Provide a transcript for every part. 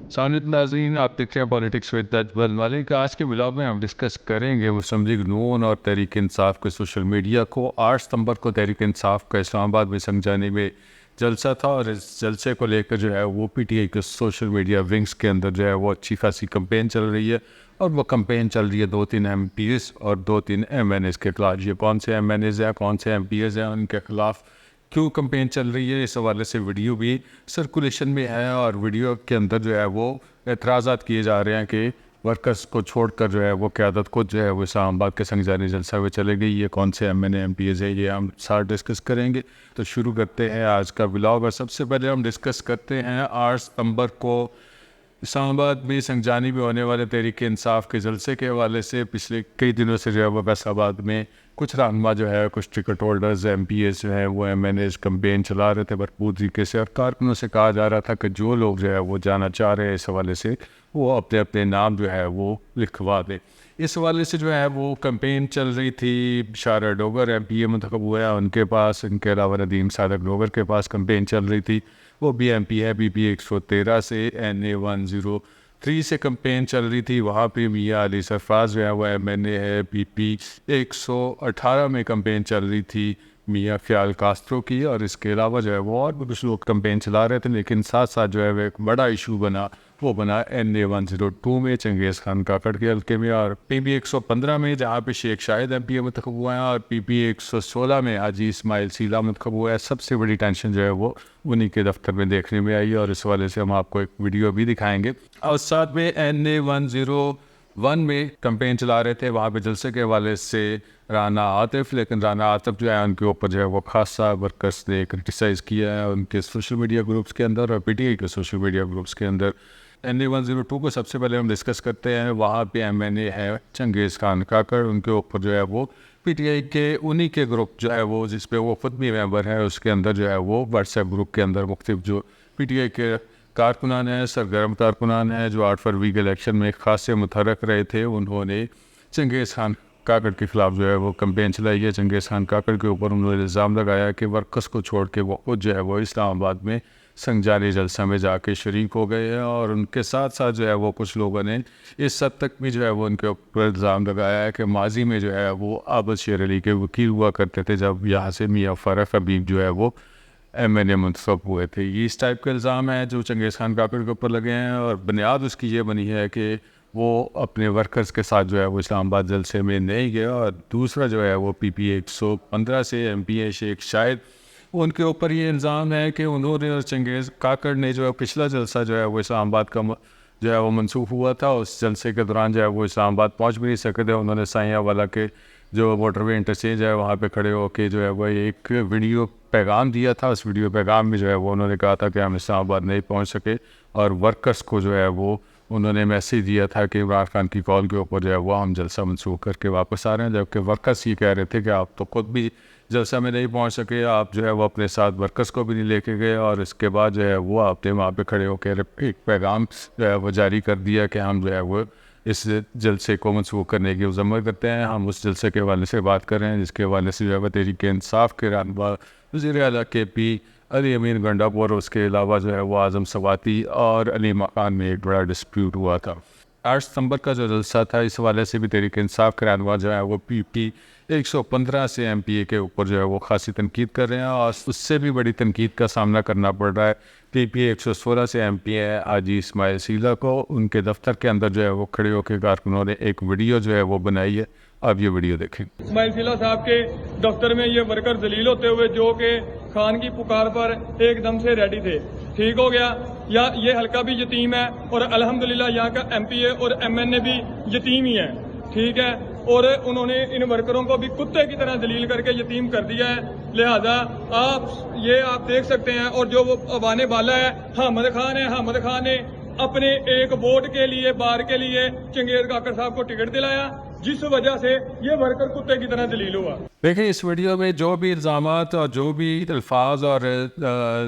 सानित नाज़रीन, आप देख रहे हैं पॉलिटिक्स विद अजमल मलिक। आज के ब्लॉग में हम डिस्कस करेंगे मुस्लिम लीग नून और तहरीक इंसाफ के सोशल मीडिया को। 8 सितंबर को तहरीक इंसाफ का इस्लामाबाद में संगजानी में जलसा था और इस जलसे को लेकर जो है वो PTI के सोशल मीडिया विंग्स के अंदर जो है वो अच्छी खासी कंपेन चल रही है। और वो कंपेन चल रही है 2-3 MPs और 2-3 MNAs के खिलाफ। ये कौन से MNAs हैं, कौन से MPs हैं, उनके खिलाफ क्यों कंपेन चल रही है, इस हवाले से वीडियो भी सर्कुलेशन में है। और वीडियो के अंदर जो है वो एतराज़ात किए जा रहे हैं कि वर्कर्स को छोड़कर जो है वो क़यादत खुद जो है वो इस्लामाबाद के संगजानी जलसा में चले गई। ये कौन से MNA MPs है, ये हम साथ डिस्कस करेंगे। तो शुरू करते हैं आज का ब्लॉग। और सबसे पहले हम डिस्कस करते हैं 8 सितंबर को इस्लामाबाद में संगजानी में होने वाले तहरीक इंसाफ के जलसे के हवाले से। पिछले कई दिनों से जो है वो फैसलाबाद में कुछ रहनुमा जो है, कुछ टिकट होल्डर्स, MPs जो है वो MNAs कंपेन चला रहे थे भरपूर तरीके से। और कारकुनों से कहा जा रहा था कि जो लोग जो है वो जाना चाह रहे हैं इस हवाले से वो अपने अपने नाम जो है वो लिखवा दें। इस हवाले से जो है वो कंपेन चल रही थी। शारा डोगर MPA मुंतखब हुआ है उनके पास, इनके अलावा नदीम सादक डोगर के पास कंपेन चल रही थी। वो भी MP है, BP 113 से, NA 103 से कंपेन चल रही थी। वहाँ पे मियाँ अली सरफराज जो है वो MNA है, BP 118 में कंपेन चल रही थी मियाँ ख्याल कास्त्रो की। और इसके अलावा जो है वो और भी कुछ लोग कंपेन चला रहे थे। लेकिन साथ साथ जो है वो एक बड़ा इशू बना, वो बना NA 102 में चंगेज़ खान काकड़ के हल्के में, और PP 115 में जहाँ पे शेख शाहिद MPA मुंतखब हुआ है, और PP 116 में हाजी इस्माइल सीला मुंतखब हुआ है। सबसे बड़ी टेंशन जो है वो उन्हीं के दफ्तर में देखने में आई है और इस वाले से हम आपको एक वीडियो भी दिखाएंगे। और साथ में NA 101 में कंपेन चला रहे थे, वहाँ पे जलसे के हवाले से राना आतिफ। लेकिन राना आतिफ जो है उनके ऊपर जो है वो खासा वर्कर्स ने क्रिटिसाइज़ किया है उनके सोशल मीडिया ग्रुप्स के अंदर और PTI के सोशल मीडिया ग्रुप्स के अंदर। NA 102 को सबसे पहले हम डिस्कस करते हैं। वहाँ पे MNA है चंगेज़ खान काकड़, उनके ऊपर जो है वो PTI के उन्हीं के ग्रुप जो है वो, जिस पे वो खुद भी मेंबर है, उसके अंदर जो है वो व्हाट्सएप ग्रुप के अंदर मुख्तलिफ जो PTI के कारकुनान हैं, सरगर्म कारकुनान हैं, जो 8 फरवरी के इलेक्शन में खासे मुतहरक रहे थे, उन्होंने चंगेज़ खान काकड़ के ख़िलाफ़ जो है वो कंपेन चलाई है। चंगेज़ खान काकड़ के ऊपर उन्होंने इल्ज़ाम लगाया कि वर्कर्स को छोड़ के वो खुद जो है वो इस्लामाबाद में संगजानी जलसा में जाके शरीक हो गए हैं। और उनके साथ साथ जो है वो कुछ लोगों ने इस हद तक भी जो है वो उनके ऊपर इल्ज़ाम लगाया है कि माजी में जो है वो आबद शेर अली के वकील हुआ करते थे, जब यहाँ से मियाँ फ़ारूक हबीब जो है वो MNA मुंतखब हुए थे। ये इस टाइप के इल्ज़ाम है जो चंगेज़ खान काकड़ के ऊपर लगे हैं। और बुनियाद उसकी ये बनी है कि वो अपने वर्कर्स के साथ जो है वो इस्लामाबाद जलसे में नहीं गए। और दूसरा जो है वो PP 115 से MPA शेख शाहिद, उनके ऊपर ये इल्ज़ाम है कि उन्होंने और चंगेज़ काकड़ ने जो है पिछला जलसा जो है वो इस्लामाबाद का जो है वो मनसूख हुआ था, उस जलसे के दौरान जो है वो इस्लामाबाद पहुँच भी नहीं सके थे। उन्होंने साइया वाला के जो मोटरवे इंटरचेंज है वहाँ पे खड़े होकर जो है वो एक वीडियो पैगाम दिया था। उस वीडियो पैगाम में जो है वो उन्होंने कहा था कि हम इस्लामाबाद नहीं पहुँच सके, और वर्कर्स को जो है वो उन्होंने मैसेज दिया था कि इमरान खान की कॉल के ऊपर जो है वो हम जलसा मनसूख करके वापस आ रहे हैं। जबकि वर्कर्स ये कह रहे थे कि आप तो खुद भी जलसा में नहीं पहुंच सके, आप जो है वो अपने साथ वर्कर्स को भी नहीं लेके गए। और इसके बाद जो है वो आपने वहाँ पे खड़े होकर एक पैगाम जो है वो जारी कर दिया कि हम जो है वो इस जलसे को मनसूख करने की मुज़म्मत करते हैं। हम उस जलसे के हवाले से बात कर रहे हैं जिसके हवाले से जो है वो तहरीक इंसाफ के रहनुमा वज़ीर आला KP अली अमीन गंडापुर और उसके अलावा जो है वो आज़म सवाती और अली मकान में एक बड़ा डिस्प्यूट हुआ था। 8 सितंबर का जो जलसा था, इस हवाले से भी तहरीक इंसाफ का रहनुमा जो है वो PP 115 से MPA के ऊपर जो है वो खासी तनकीद कर रहे हैं। और उससे भी बड़ी तनकीद का सामना करना पड़ रहा है PP 116 से MPA हाजी इस्माइल सीला को। उनके दफ्तर के अंदर जो है वो खड़े होकर कारकुनों ने एक वीडियो जो है वो बनाई है। अब ये वीडियो देखें। इस्माइल सीला साहब के दफ्तर में ये वर्कर जलील होते हुए जो कि खान की पुकार पर एकदम से रेडी थे, ठीक हो गया। या ये हल्का भी यतीम है और अल्हम्दुलिल्लाह यहाँ का MPA और MNA भी यतीम ही है, ठीक है। और उन्होंने इन वर्करों को भी कुत्ते की तरह जलील करके यतीम कर दिया है। लिहाजा आप देख सकते हैं। और जो वो अवाने वाला है हामिद खान है, हामिद खान ने अपने एक वोट के लिए, बार के लिए चंगेज़ काकड़ साहब को टिकट दिलाया, जिस वजह से ये वर्कर कुत्ते की तरह जलील हुआ। देखिए इस वीडियो में जो भी इल्ज़ामात और जो भी अल्फाज और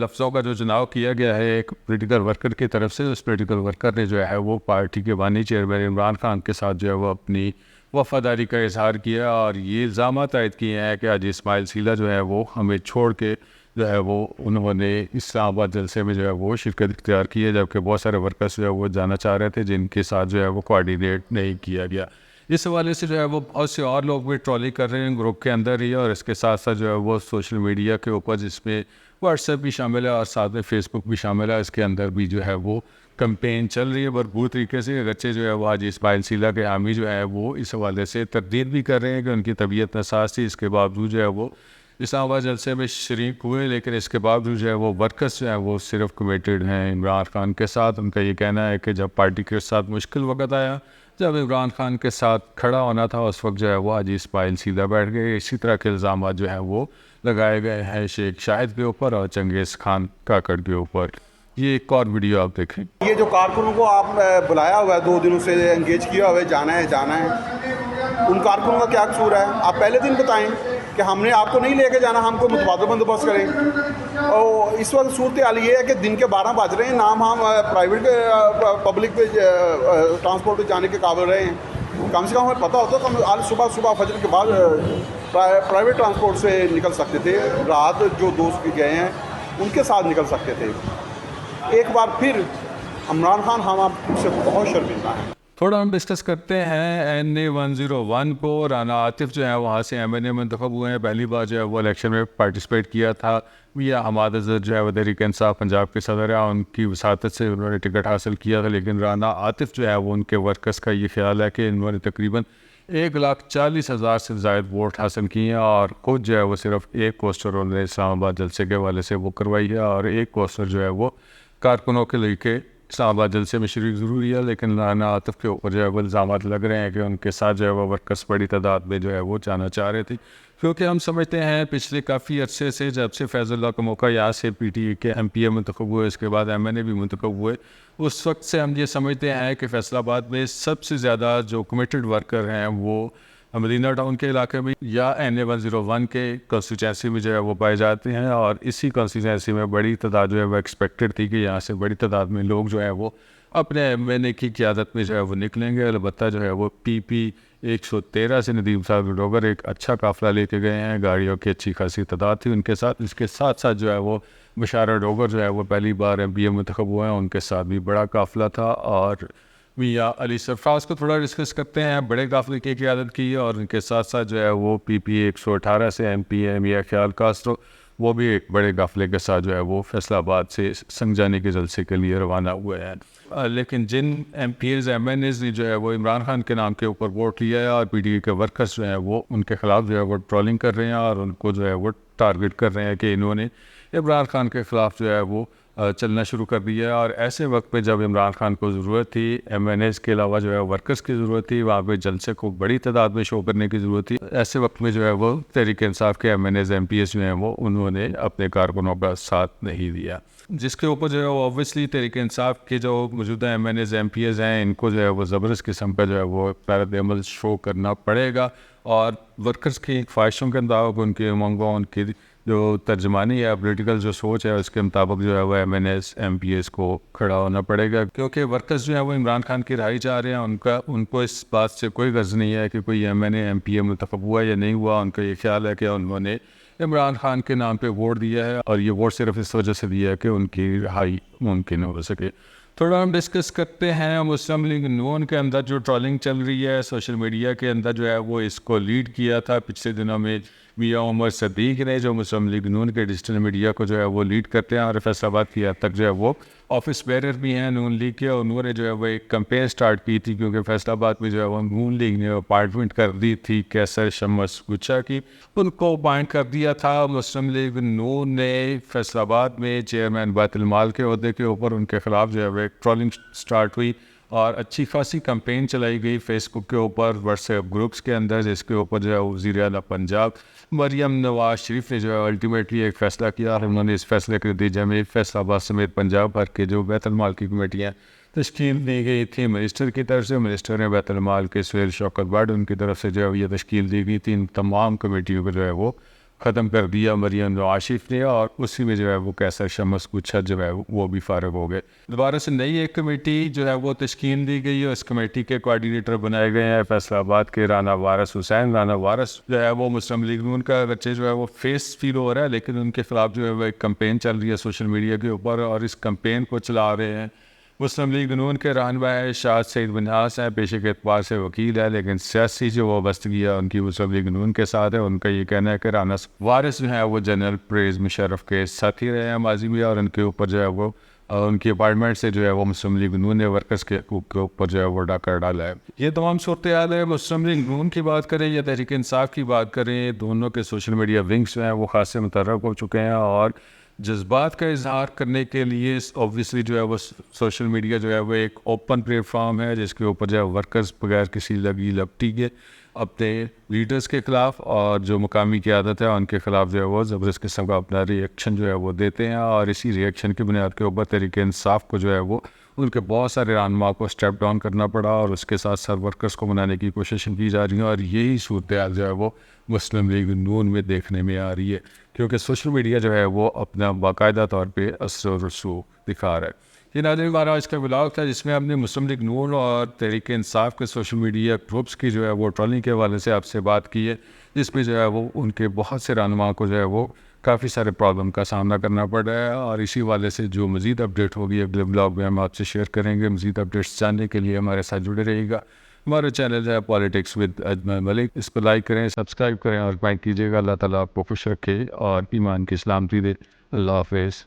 लफ्ज़ों का जो चुनाव किया गया है एक पोलिटिकल वर्कर की तरफ से, उस पोलिटिकल वर्कर ने जो है वो पार्टी के बानी चेयरमैन इमरान खान के साथ जो है वो अपनी वफादारी का इजहार किया और ये इल्ज़ामात आयद किए हैं कि हाजी इस्माइल सीला जो है वो हमें छोड़ के जो है वो उन्होंने इस्लामाबाद जलसे में जो है वो शिरकत इख्तियार की है, जबकि बहुत सारे वर्कर्स जो है वो जाना चाह रहे थे जिनके साथ जो है वो कोऑर्डिनेट नहीं किया गया। इस हवाले से जो है वो बहुत से और लोग भी ट्रॉली कर रहे हैं ग्रुप के अंदर ही, और इसके साथ साथ जो है वो सोशल मीडिया के ऊपर जिसमें व्हाट्सएप भी शामिल है और साथ में फेसबुक भी शामिल है, इसके अंदर भी जो है वो कैंपेन चल रही है भरपूर तरीके से। अगरचे जो है वो हाजी इस्माइल सीला के हामी जो है वो इस हवाले से तरदीद भी कर रहे हैं कि उनकी तबीयत नासाज थी, इसके बावजूद जो है वो इस्लामाबाद जलसे में शरीक हुए, लेकिन इसके बावजूद जो है वो वर्कर्स जो है वो सिर्फ कमिटेड हैं इमरान खान के साथ। उनका ये कहना है कि जब पार्टी के साथ मुश्किल वक्त आया, जब इमरान खान के साथ खड़ा होना था, उस वक्त जो है वो हाजी इस्माइल सीधा बैठ गए। इसी तरह के इल्ज़ाम जो है वो लगाए गए हैं शेख शाहिद के ऊपर और चंगेज़ खान काकड़ के ऊपर। ये एक और वीडियो आप देखें। ये जो कारकुनों को आप बुलाया हुआ है, 2 दिनों से एंगेज किया हुआ है, जाना है, उन कारकुनों का क्या कसूर है? आप पहले दिन बताएं कि हमने आपको नहीं लेके जाना, हमको मुतबादल बंदोबस्त करें। और इस वक्त सूरत हाल ये है कि दिन के 12 बज रहे हैं, नाम हम प्राइवेट पब्लिक पे ट्रांसपोर्ट पे जाने के काबिल रहे हैं। कम से कम हमें पता होता तो हम आज सुबह फजर के बाद प्राइवेट ट्रांसपोर्ट से निकल सकते थे। रात जो दोस्त गए हैं उनके साथ निकल सकते थे। एक बार फिर इमरान खान हम आपसे बहुत शर्मिंदा हैं। थोड़ा हम डिस्कस करते हैं NA-101 को। राना आतिफ जो है वहाँ से MNA मंतखब हुए हैं, पहली बार जो है वो इलेक्शन में पार्टिसिपेट किया था। मियाँ हमाद अज़हर जो है वो तहरीक इंसाफ पंजाब के सदर है, उनकी वसातत से उन्होंने टिकट हासिल किया था, लेकिन राना आतिफ जो है वो उनके वर्कर्स का ये ख्याल है कि इन्होंने तकरीबन 1,40,000 से ज़ायद वोट हासिल किए हैं, और खुद जो है वो सिर्फ एक पोस्टर उन्होंने इस्लामाबाद जलसे के हवाले से वो करवाई है, और एक पोस्टर जो है वो कारकुनों के लेके इस्लामाबाद जलसे में शरीक ज़रूरी है। लेकिन राना आतिफ के ऊपर जो है वो इल्ज़ाम लग रहे हैं कि उनके साथ जो है वो वर्कर्स बड़ी तादाद में जो है वो जाना चाह रहे थे, क्योंकि हम समझते हैं पिछले काफ़ी अरसे से जब से फैज़ुल्लाह का मौका यहाँ से PTI के MPA मुंतखब हुए, इसके बाद MNA भी मुंतखब हुए, उस वक्त से हम ये समझते हैं कि फैसलाबाद में सबसे ज़्यादा जो कमिटेड वर्कर हैं वो मदीना टाउन के इलाके में या NA-101 के कॉन्स्टिट्यूंसी में जो है वो पाए जाते हैं, और इसी कॉन्स्टिट्यूंसी में बड़ी तादाद जो है वो एक्सपेक्टेड थी कि यहाँ से बड़ी तादाद में लोग जो है वो अपने MNA की क़यादत में जो है वो निकलेंगे। अलबत्ता जो है वो PP 113 से नदीम साहब डोगर एक अच्छा काफ़िला लेके गए हैं, गाड़ियों की अच्छी खासी तादाद थी उनके साथ। इसके साथ साथ जो है वो बशारा डोगर जो है वो पहली बार MPA मुंतखब हुए हैं, उनके साथ भी बड़ा काफ़िला था। और मियाँ अली सरफराज को थोड़ा डिस्कस करते हैं, बड़े काफ़िले की क़यादत की है, और उनके साथ साथ जो है वो PP 118 से MPA मियाँ ख्याल कास्ट्रो वो भी एक बड़े काफ़िले के साथ जो है वो फैसलाबाद से संगजानी के जलसे के लिए रवाना हुए हैं। लेकिन जिन MPs MNAs ने जो है वो इमरान खान के नाम के ऊपर वोट लिया है, और PTI के वर्कर्स जो हैं वो उनके ख़िलाफ़ जो है वो ट्रोलिंग कर रहे हैं और उनको जो है वो टारगेट कर रहे हैं कि इन्होंने इमरान खान के ख़िलाफ़ जो है वो चलना शुरू कर दिया है। और ऐसे वक्त पे जब इमरान खान को ज़रूरत थी MNAs के अलावा जो है वर्कर्स की ज़रूरत थी, वहाँ पे जलसे को बड़ी तादाद में शो करने की ज़रूरत थी, ऐसे वक्त में जो है वो तहरीक इंसाफ के MNAs MPs जो हैं वो उन्होंने अपने कारकुनों का साथ नहीं दिया, जिसके ऊपर जो है वो ऑब्वियसली तहरीक इंसाफ के जो मौजूदा MNAs MPs हैं इनको जो है वो ज़बरदस्त किस्म का जो है वो रद्द अमल शो करना पड़ेगा, और वर्कर्स की ख्वाहिशों के मुताबिक उनकी उमंगों उनकी जो तर्जमानी या पॉलिटिकल जो सोच है उसके मुताबिक जो है वो MNAs MPs को खड़ा होना पड़ेगा, क्योंकि वर्कर्स जो है वो इमरान खान की रहाई चाह रहे हैं। उनको इस बात से कोई गर्ज नहीं है कि कोई MNA MPA मुंतखब हुआ या नहीं हुआ। उनका ये ख्याल है कि उन्होंने इमरान खान के नाम पे वोट दिया है, और ये वोट सिर्फ इस वजह से दिया है कि उनकी रहाई मुमकिन हो सके। थोड़ा हम डिस्कस करते हैं मुस्लिम लीग नून के अंदर जो ट्रोलिंग चल रही है सोशल मीडिया के अंदर, जो है वो इसको लीड किया था पिछले दिनों में मियाँ उमर सदीक ने, जो मुस्लिम लीग नून के डिजिटल मीडिया को जो है वो लीड करते हैं, और फैसलाबाद की हद तक जो है वो ऑफिस बेरर भी हैं नून लीग के। और उन्होंने जो है वो एक कैंपेन स्टार्ट की थी, क्योंकि फैसलाबाद में जो है वो नून लीग ने अपॉइंटमेंट कर दी थी कैसर शमस गुच्छा की, उनको अपॉइंट कर दिया था। मुस्लिम लीग नून ने फैसलाबाद में चेयरमैन बैतुल माल के अहदे के ऊपर उनके ख़िलाफ़ जो है वो एक ट्रोलिंग स्टार्ट हुई, और अच्छी खासी कैंपेन चलाई गई फेसबुक के ऊपर, व्हाट्सएप ग्रुप्स के अंदर, जिसके ऊपर जो है वज़ीर आला पंजाब मरियम नवाज शरीफ ने जो है अल्टीमेटली एक फ़ैसला किया, और उन्होंने इस फैसले के नतीजे में फैसलाबाद समेत पंजाब भर के जो बैतुल माल की कमेटियाँ तश्कील दी गई थी मिनिस्टर की तरफ से, मिनिस्टर ने बैतुल माल के सुहेल शौकत बट उनकी तरफ से जो है ये तश्कील दी गई थी, इन तमाम कमेटियों को जो है वो ख़त्म कर दिया मरियम नवाज शरीफ ने, और उसी में जो है वो कैसर शमस कुछ जो है वो भी फारग हो गए। दोबारा से नई एक कमेटी जो है वो तश्कील दी गई है। इस कमेटी के कोऑर्डिनेटर बनाए गए हैं फैसलाबाद के राना वारस हुसैन। राना वारस जो है वो मुस्लिम लीग नून का बच्चे जो है वो फेस फील हो रहा है, लेकिन उनके ख़िलाफ़ जो है वो एक कंपेन चल रही है सोशल मीडिया के ऊपर, और इस कंपेन को चला रहे हैं मुस्लिम लीग नून के रहनुमा शाद सईद बिनास हैं। पेशे के एतबार से वकील है, लेकिन सियासी जो वाबस्तगी है उनकी मुस्लिम लीग नून के साथ है। उनका ये कहना है कि राना वारिस जो है वो जनरल परवेज़ मुशर्रफ के साथी रहे हैं माजी में, और उनके ऊपर जो है वो उनकी अपार्टमेंट से जो है वो मुस्लिम लीग नून ने वर्कर्स के ऊपर जो है वो डाका डाला है। ये तमाम सूरत हाल है। मुस्लिम लीग नून की बात करें या तहरीक इंसाफ की बात करें, दोनों के सोशल मीडिया विंग्स जो हैं वो खासे मुतहर्रक हो चुके हैं, और जज्बात का इजहार करने के लिए ऑब्वियसली जो है वो सोशल मीडिया जो है वो एक ओपन प्लेटफॉर्म है, जिसके ऊपर जो है वर्कर्स बगैर किसी लगी लपटी के अपने लीडर्स के ख़िलाफ़ और जो मुकामी क़यादत है उनके ख़िलाफ़ जो है वो ज़बरदस्त किस्म का अपना रिएक्शन जो है वो देते हैं, और इसी रिएक्शन की बुनियाद के ऊपर तहरीक इंसाफ को जो है वो उनके बहुत सारे रहनुमा को स्टेप डाउन करना पड़ा, और उसके साथ साथ वर्कर्स को मनाने की कोशिश की जा रही है। और यही सूरत हाल जो है वो मुस्लिम लीग नून में देखने में आ रही है, क्योंकि सोशल मीडिया जो है वो अपना बाकायदा तौर पे असर रसूख दिखा रहा है। ये नाज़रीन हमारा आज का व्लॉग था, जिसमें हमने मुस्लिम लीग नून और तहरीक इंसाफ के सोशल मीडिया ग्रुप्स की जो है वो ट्रोलिंग के हवाले से आपसे बात की है, जिसमें जो है वो उनके बहुत से रहनुमा को जो है वो काफ़ी सारे प्रॉब्लम का सामना करना पड़ रहा है। और इसी वाले से जो मज़ीद अपडेट होगी अगले ब्लॉग में हम आपसे शेयर करेंगे। मज़ीद अपडेट्स जानने के लिए हमारे साथ जुड़े रहिएगा। हमारा चैनल है पॉलिटिक्स विद अजमल मलिक, इस पर लाइक करें, सब्सक्राइब करें और कमेंट कीजिएगा। अल्लाह ताला आपको खुश रखे और ईमान की सलामती दे। अल्लाह हाफ़िज़।